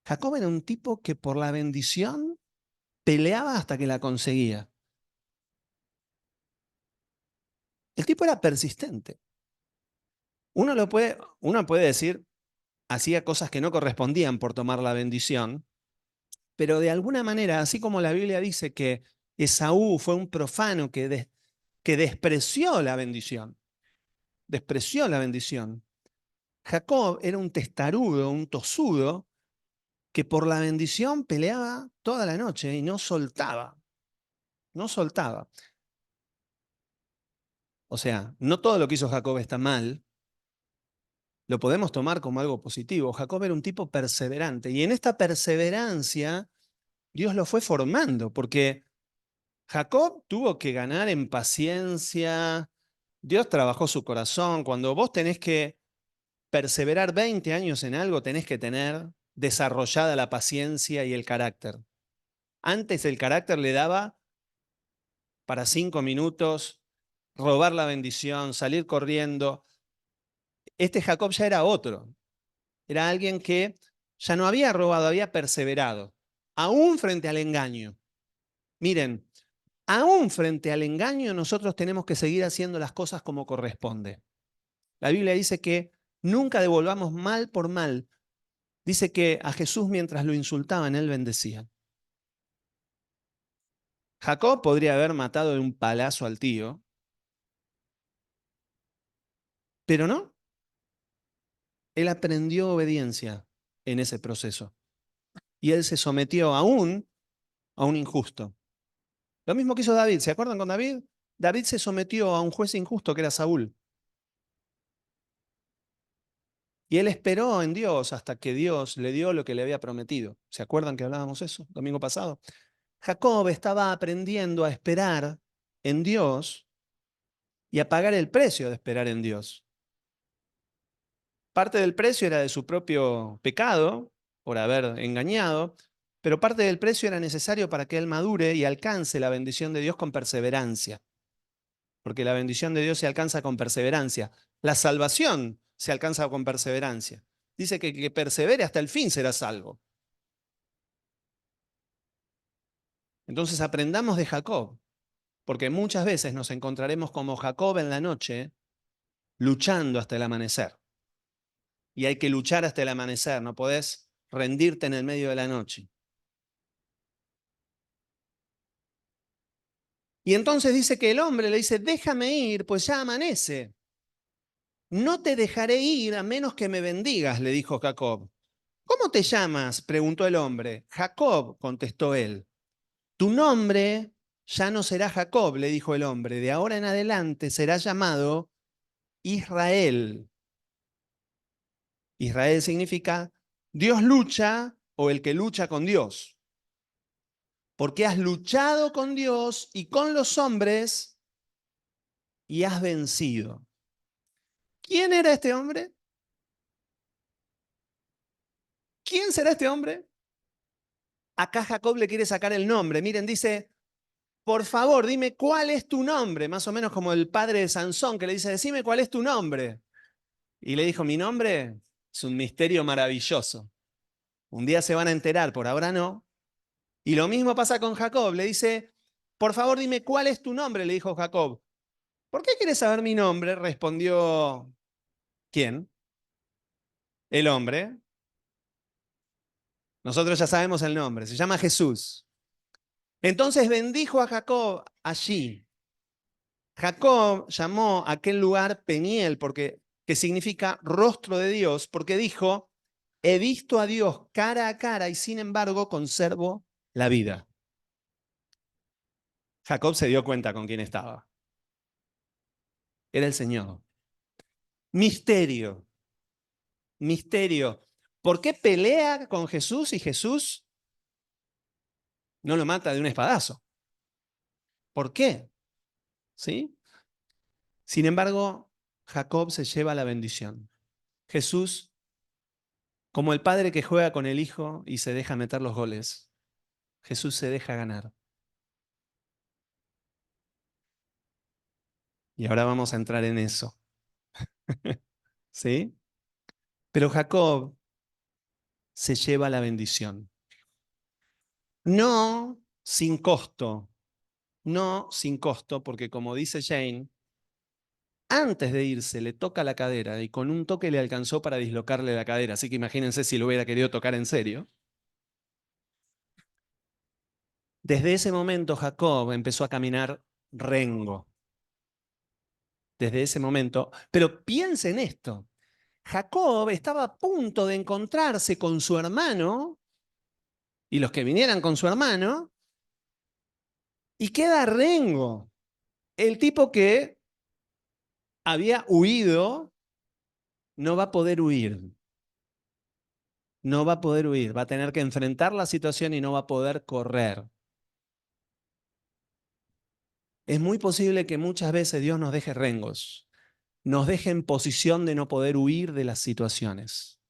Jacob era un tipo que por la bendición peleaba hasta que la conseguía. El tipo era persistente. Uno puede decir, hacía cosas que no correspondían por tomar la bendición, pero de alguna manera, así como la Biblia dice que Esaú fue un profano que despreció la bendición. Jacob era un testarudo, un tosudo, que por la bendición peleaba toda la noche y no soltaba, no soltaba. O sea, no todo lo que hizo Jacob está mal, lo podemos tomar como algo positivo. Jacob era un tipo perseverante y en esta perseverancia Dios lo fue formando, porque Jacob tuvo que ganar en paciencia, Dios trabajó su corazón. Cuando vos tenés que perseverar 20 años en algo, tenés que tener desarrollada la paciencia y el carácter. Antes el carácter le daba para 5 minutos, robar la bendición, salir corriendo. Este Jacob ya era otro. Era alguien que ya no había robado, había perseverado, aún frente al engaño. Miren, aún frente al engaño nosotros tenemos que seguir haciendo las cosas como corresponde. La Biblia dice que nunca devolvamos mal por mal. Dice que a Jesús mientras lo insultaban, él bendecía. Jacob podría haber matado de un palazo al tío, pero no. Él aprendió obediencia en ese proceso. Y él se sometió aún a un injusto. Lo mismo que hizo David. ¿Se acuerdan con David? David se sometió a un juez injusto que era Saúl. Y él esperó en Dios hasta que Dios le dio lo que le había prometido. ¿Se acuerdan que hablábamos eso domingo pasado? Jacob estaba aprendiendo a esperar en Dios y a pagar el precio de esperar en Dios. Parte del precio era de su propio pecado, por haber engañado, pero parte del precio era necesario para que él madure y alcance la bendición de Dios con perseverancia. Porque la bendición de Dios se alcanza con perseverancia. La salvación se alcanza con perseverancia. Dice que persevere hasta el fin será salvo. Entonces aprendamos de Jacob, porque muchas veces nos encontraremos como Jacob en la noche, luchando hasta el amanecer. Y hay que luchar hasta el amanecer, no podés rendirte en el medio de la noche. Y entonces dice que el hombre le dice: déjame ir, pues ya amanece. No te dejaré ir a menos que me bendigas, le dijo Jacob. ¿Cómo te llamas?, preguntó el hombre. Jacob, contestó él. Tu nombre ya no será Jacob, le dijo el hombre. De ahora en adelante será llamado Israel. Israel significa Dios lucha o el que lucha con Dios. Porque has luchado con Dios y con los hombres y has vencido. ¿Quién era este hombre? ¿Quién será este hombre? Acá Jacob le quiere sacar el nombre. Miren, dice: por favor, dime cuál es tu nombre. Más o menos como el padre de Sansón que le dice: decime cuál es tu nombre. Y le dijo, mi nombre es un misterio maravilloso. Un día se van a enterar, por ahora no. Y lo mismo pasa con Jacob. Le dice, por favor dime cuál es tu nombre, le dijo Jacob. ¿Por qué quieres saber mi nombre? Respondió, ¿quién? El hombre. Nosotros ya sabemos el nombre, se llama Jesús. Entonces bendijo a Jacob allí. Jacob llamó a aquel lugar Peniel, que significa rostro de Dios, porque dijo, he visto a Dios cara a cara y sin embargo conservo la vida. Jacob se dio cuenta con quién estaba. Era el Señor. Misterio, misterio. ¿Por qué pelea con Jesús y Jesús no lo mata de un espadazo? ¿Por qué? ¿Sí? Sin embargo, Jacob se lleva la bendición. Jesús, como el padre que juega con el hijo y se deja meter los goles, Jesús se deja ganar. Y ahora vamos a entrar en eso. ¿Sí? Pero Jacob se lleva la bendición. No sin costo. No sin costo, porque como dice Jane, antes de irse le toca la cadera y con un toque le alcanzó para dislocarle la cadera. Así que imagínense si lo hubiera querido tocar en serio. Desde ese momento Jacob empezó a caminar rengo. Desde ese momento. Pero piensen esto. Jacob estaba a punto de encontrarse con su hermano y los que vinieran con su hermano y queda rengo. El tipo que había huido no va a poder huir. No va a poder huir. Va a tener que enfrentar la situación y no va a poder correr. Es muy posible que muchas veces Dios nos deje rengos, nos deje en posición de no poder huir de las situaciones.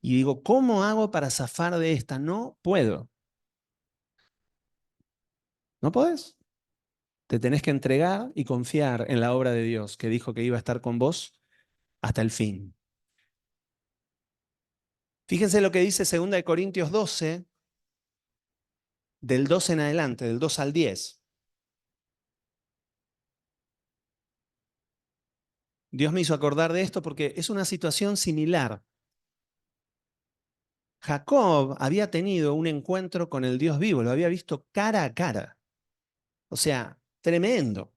Y digo, ¿cómo hago para zafar de esta? No puedo. ¿No podés? Te tenés que entregar y confiar en la obra de Dios, que dijo que iba a estar con vos hasta el fin. Fíjense lo que dice 2 Corintios 12, del 12 en adelante, del 2 al 10. Dios me hizo acordar de esto porque es una situación similar. Jacob había tenido un encuentro con el Dios vivo, lo había visto cara a cara. O sea, tremendo.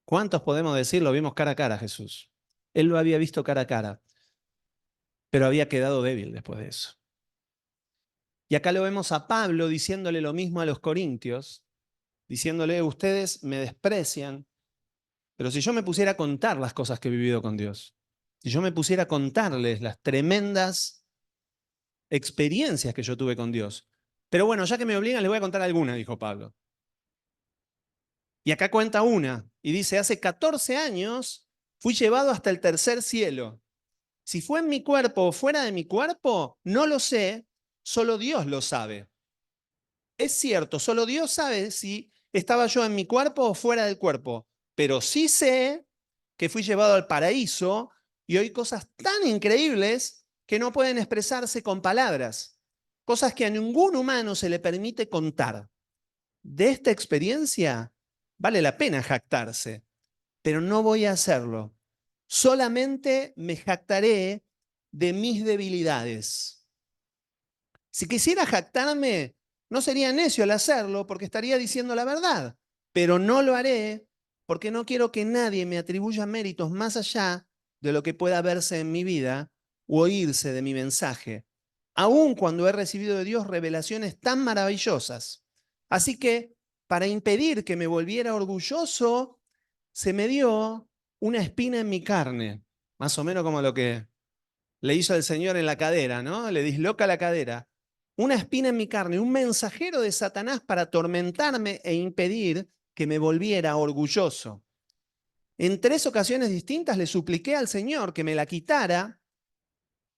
¿Cuántos podemos decir lo vimos cara a cara, Jesús? Él lo había visto cara a cara, pero había quedado débil después de eso. Y acá lo vemos a Pablo diciéndole lo mismo a los corintios, diciéndole, ustedes me desprecian, pero si yo me pusiera a contar las cosas que he vivido con Dios, si yo me pusiera a contarles las tremendas experiencias que yo tuve con Dios. Pero bueno, ya que me obligan, les voy a contar alguna, dijo Pablo. Y acá cuenta una, y dice, hace 14 años fui llevado hasta el tercer cielo. Si fue en mi cuerpo o fuera de mi cuerpo, no lo sé, solo Dios lo sabe. Es cierto, solo Dios sabe si estaba yo en mi cuerpo o fuera del cuerpo, pero sí sé que fui llevado al paraíso y oí cosas tan increíbles que no pueden expresarse con palabras, cosas que a ningún humano se le permite contar. De esta experiencia vale la pena jactarse, pero no voy a hacerlo. Solamente me jactaré de mis debilidades. Si quisiera jactarme, no sería necio al hacerlo porque estaría diciendo la verdad, pero no lo haré porque no quiero que nadie me atribuya méritos más allá de lo que pueda verse en mi vida o oírse de mi mensaje, aun cuando he recibido de Dios revelaciones tan maravillosas. Así que, para impedir que me volviera orgulloso, se me dio una espina en mi carne, más o menos como lo que le hizo el Señor en la cadera, ¿no? Le disloca la cadera. Una espina en mi carne, un mensajero de Satanás para atormentarme e impedir que me volviera orgulloso. En 3 ocasiones distintas le supliqué al Señor que me la quitara.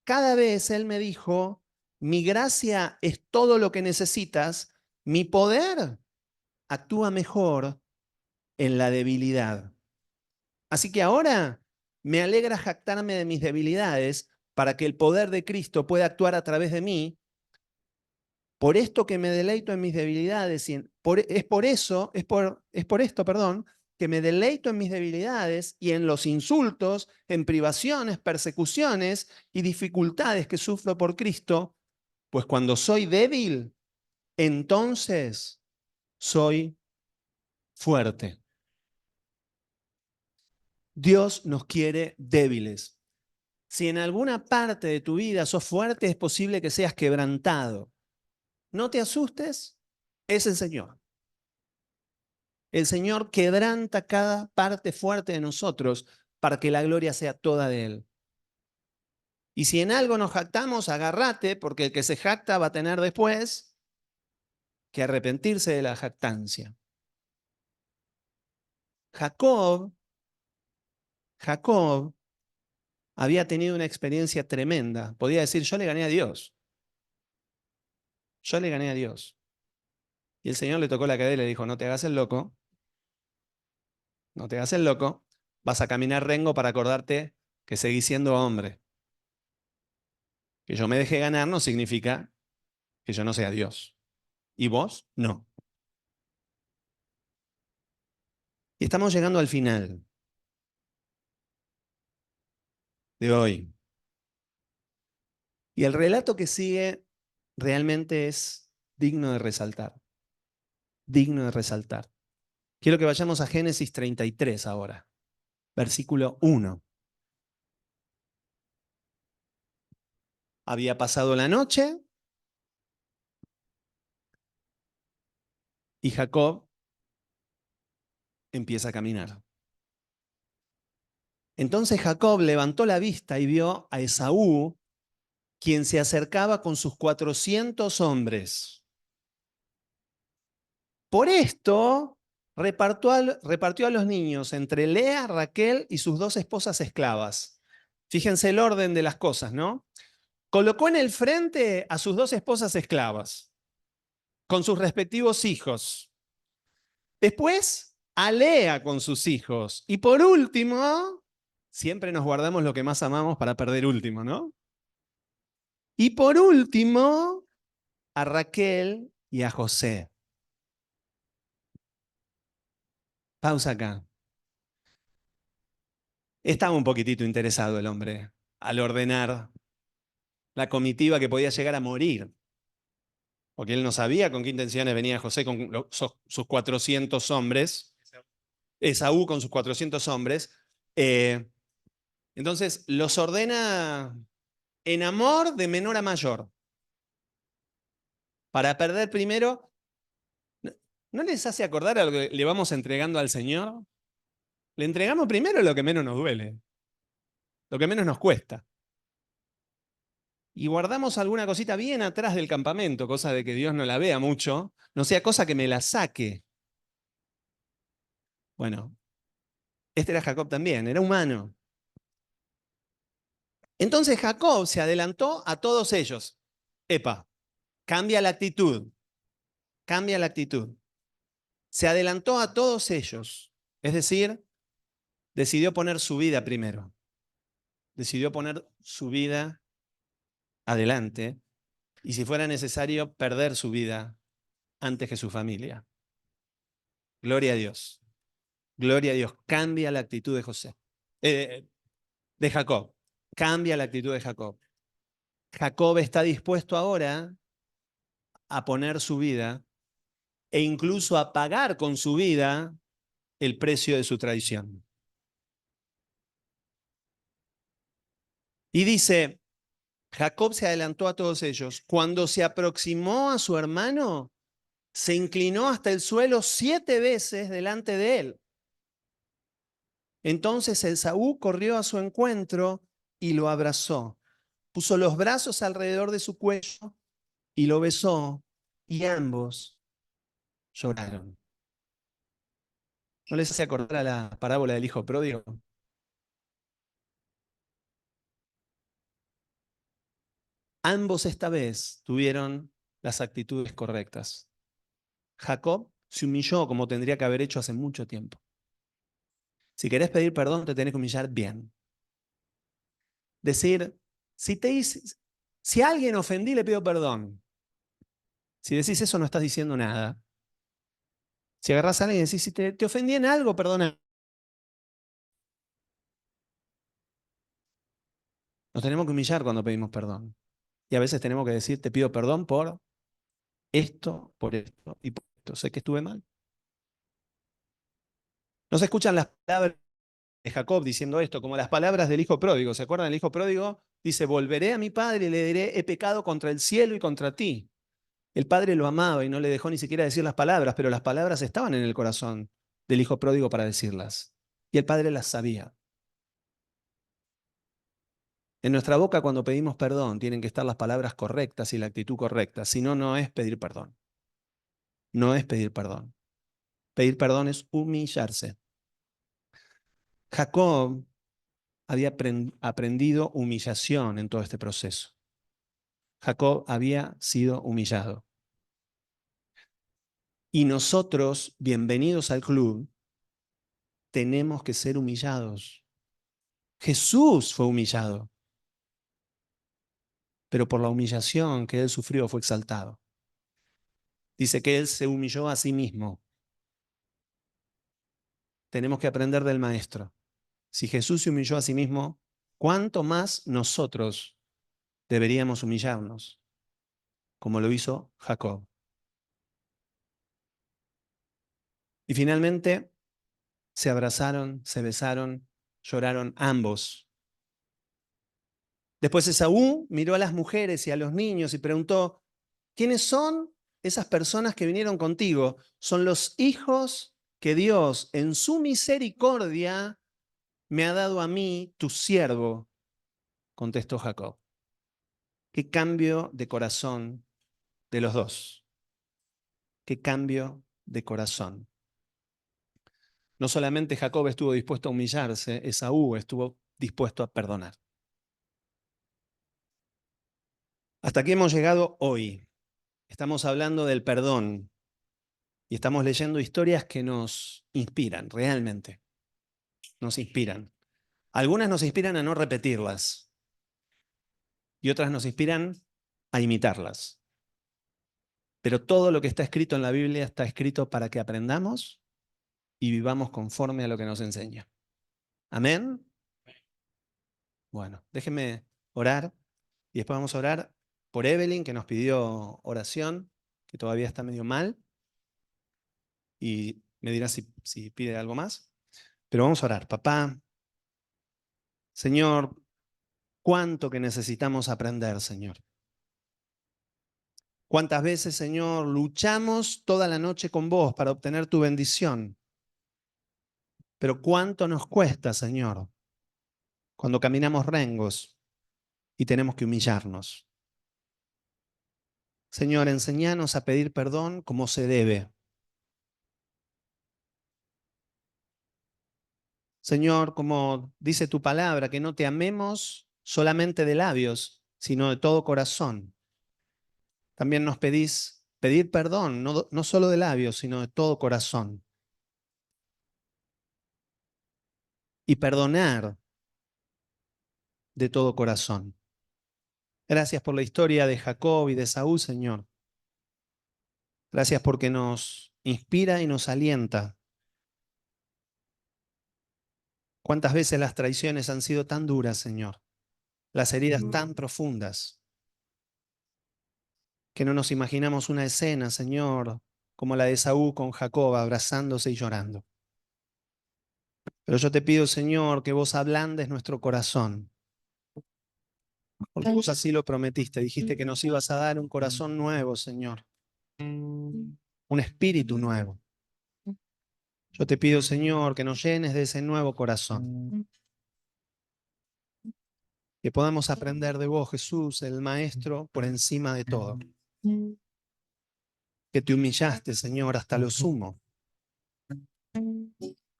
Cada vez Él me dijo, mi gracia es todo lo que necesitas, mi poder actúa mejor en la debilidad. Así que ahora Me alegra jactarme de mis debilidades para que el poder de Cristo pueda actuar a través de mí. Por esto que me deleito en mis debilidades, es por esto, perdón, que me deleito en mis debilidades y en los insultos, en privaciones, persecuciones y dificultades que sufro por Cristo, pues cuando soy débil, entonces soy fuerte. Dios nos quiere débiles. Si en alguna parte de tu vida sos fuerte, es posible que seas quebrantado. No te asustes, es el Señor. El Señor quebranta cada parte fuerte de nosotros para que la gloria sea toda de Él. Y si en algo nos jactamos, agárrate, porque el que se jacta va a tener después que arrepentirse de la jactancia. Jacob había tenido una experiencia tremenda. Podía decir, yo le gané a Dios. Yo le gané a Dios. Y el Señor le tocó la cadera y le dijo, no te hagas el loco, no te hagas el loco, vas a caminar rengo para acordarte que seguís siendo hombre. Que yo me deje ganar no significa que yo no sea Dios. ¿Y vos? No. Y estamos llegando al final de hoy. Y el relato que sigue realmente es digno de resaltar. Digno de resaltar. Quiero que vayamos a Génesis 33 ahora, versículo 1. Había pasado la noche y Jacob empieza a caminar. Entonces Jacob levantó la vista y vio a Esaú, quien se acercaba con sus 400 hombres. Por esto repartió a los niños entre Lea, Raquel y sus 2 esposas esclavas. Fíjense el orden de las cosas, ¿no? Colocó en el frente a sus 2 esposas esclavas, con sus respectivos hijos. Después, a Lea con sus hijos. Y por último, siempre nos guardamos lo que más amamos para perder último, ¿no? Y por último, a Raquel y a José. Pausa acá. Estaba un poquitito interesado el hombre al ordenar la comitiva que podía llegar a morir, porque él no sabía con qué intenciones venía José con sus 400 hombres, Esaú con sus 400 hombres. Entonces los ordena en amor de menor a mayor, para perder primero. ¿No les hace acordar a lo que le vamos entregando al Señor? Le entregamos primero lo que menos nos duele, lo que menos nos cuesta. Y guardamos alguna cosita bien atrás del campamento, cosa de que Dios no la vea mucho, no sea cosa que me la saque. Bueno, este era Jacob también, era humano. Entonces Jacob se adelantó a todos ellos. Epa, cambia la actitud, cambia la actitud. Se adelantó a todos ellos, es decir, decidió poner su vida primero. Decidió poner su vida adelante y si fuera necesario perder su vida antes que su familia. Gloria a Dios. Gloria a Dios. Cambia la actitud de José. De Jacob. Cambia la actitud de Jacob. Jacob está dispuesto ahora a poner su vida e incluso a pagar con su vida el precio de su traición. Y dice, Jacob se adelantó a todos ellos. Cuando se aproximó a su hermano, se inclinó hasta el suelo 7 veces delante de él. Entonces Esaú corrió a su encuentro y lo abrazó. Puso los brazos alrededor de su cuello y lo besó, y ambos lloraron. ¿No les hace acordar a la parábola del hijo pródigo? Ambos esta vez tuvieron las actitudes correctas. Jacob se humilló como tendría que haber hecho hace mucho tiempo. Si querés pedir perdón, te tenés que humillar bien. decir, si a alguien ofendí, le pido perdón. Si decís eso, no estás diciendo nada. Si agarrás a alguien y decís, si te ofendí en algo, perdona. Nos tenemos que humillar cuando pedimos perdón. Y a veces tenemos que decir, te pido perdón por esto y por esto. Sé que estuve mal. No se escuchan las palabras de Jacob diciendo esto, como las palabras del hijo pródigo. ¿Se acuerdan? El hijo pródigo dice, volveré a mi padre y le diré, he pecado contra el cielo y contra ti. El padre lo amaba y no le dejó ni siquiera decir las palabras, pero las palabras estaban en el corazón del hijo pródigo para decirlas. Y el padre las sabía. En nuestra boca, cuando pedimos perdón, tienen que estar las palabras correctas y la actitud correcta. Si no, no es pedir perdón. No es pedir perdón. Pedir perdón es humillarse. Jacob había aprendido humillación en todo este proceso. Jacob había sido humillado. Y nosotros, bienvenidos al club, tenemos que ser humillados. Jesús fue humillado, pero por la humillación que él sufrió fue exaltado. Dice que él se humilló a sí mismo. Tenemos que aprender del Maestro. Si Jesús se humilló a sí mismo, ¿cuánto más nosotros deberíamos humillarnos, como lo hizo Jacob? Y finalmente se abrazaron, se besaron, lloraron ambos. Después Esaú miró a las mujeres y a los niños y preguntó, ¿quiénes son esas personas que vinieron contigo? Son los hijos que Dios en su misericordia me ha dado a mí, tu siervo, contestó Jacob. Qué cambio de corazón de los dos. Qué cambio de corazón. No solamente Jacob estuvo dispuesto a humillarse, Esaú estuvo dispuesto a perdonar. Hasta aquí hemos llegado hoy. Estamos hablando del perdón y estamos leyendo historias que nos inspiran, realmente. Nos inspiran. Algunas nos inspiran a no repetirlas y otras nos inspiran a imitarlas. Pero todo lo que está escrito en la Biblia está escrito para que aprendamos y vivamos conforme a lo que nos enseña. ¿Amén? Bueno, déjenme orar y después vamos a orar por Evelyn, que nos pidió oración, que todavía está medio mal, y me dirá si pide algo más. Pero vamos a orar. Papá, Señor, cuánto que necesitamos aprender, Señor. Cuántas veces, Señor, luchamos toda la noche con vos para obtener tu bendición. Pero cuánto nos cuesta, Señor, cuando caminamos rengos y tenemos que humillarnos. Señor, enséñanos a pedir perdón como se debe. Señor, como dice tu palabra, que no te amemos solamente de labios, sino de todo corazón. También nos pedís pedir perdón, no solo de labios, sino de todo corazón. Y perdonar de todo corazón. Gracias por la historia de Jacob y de Saúl, Señor. Gracias porque nos inspira y nos alienta. ¿Cuántas veces las traiciones han sido tan duras, Señor? Las heridas tan profundas, que no nos imaginamos una escena, Señor, como la de Saúl con Jacob abrazándose y llorando. Pero yo te pido, Señor, que vos ablandes nuestro corazón, porque vos así lo prometiste. Dijiste que nos ibas a dar un corazón nuevo, Señor, un espíritu nuevo. Yo te pido, Señor, que nos llenes de ese nuevo corazón, que podamos aprender de vos, Jesús, el Maestro, por encima de todo. Que te humillaste, Señor, hasta lo sumo.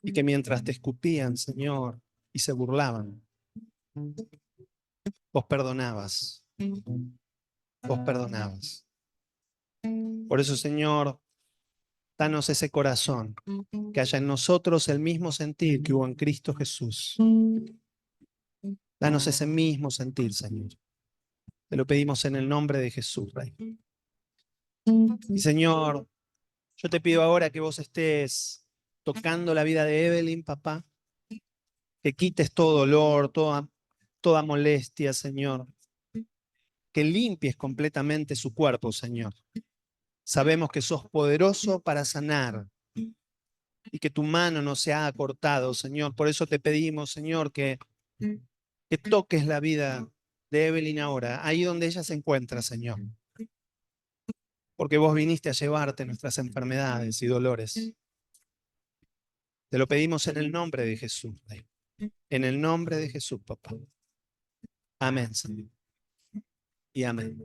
Y que mientras te escupían, Señor, y se burlaban, vos perdonabas. Vos perdonabas. Por eso, Señor, danos ese corazón, que haya en nosotros el mismo sentir que hubo en Cristo Jesús. Danos ese mismo sentir, Señor. Te lo pedimos en el nombre de Jesús, Rey. Y Señor, yo te pido ahora que vos estés tocando la vida de Evelyn, papá, que quites todo dolor, toda molestia, Señor, que limpies completamente su cuerpo, Señor. Sabemos que sos poderoso para sanar y que tu mano no se ha cortado, Señor. Por eso te pedimos, Señor, que toques la vida de Evelyn ahora, ahí donde ella se encuentra, Señor. Porque vos viniste a llevarte nuestras enfermedades y dolores. Te lo pedimos en el nombre de Jesús, Rey. En el nombre de Jesús, papá. Amén, Señor. Y amén.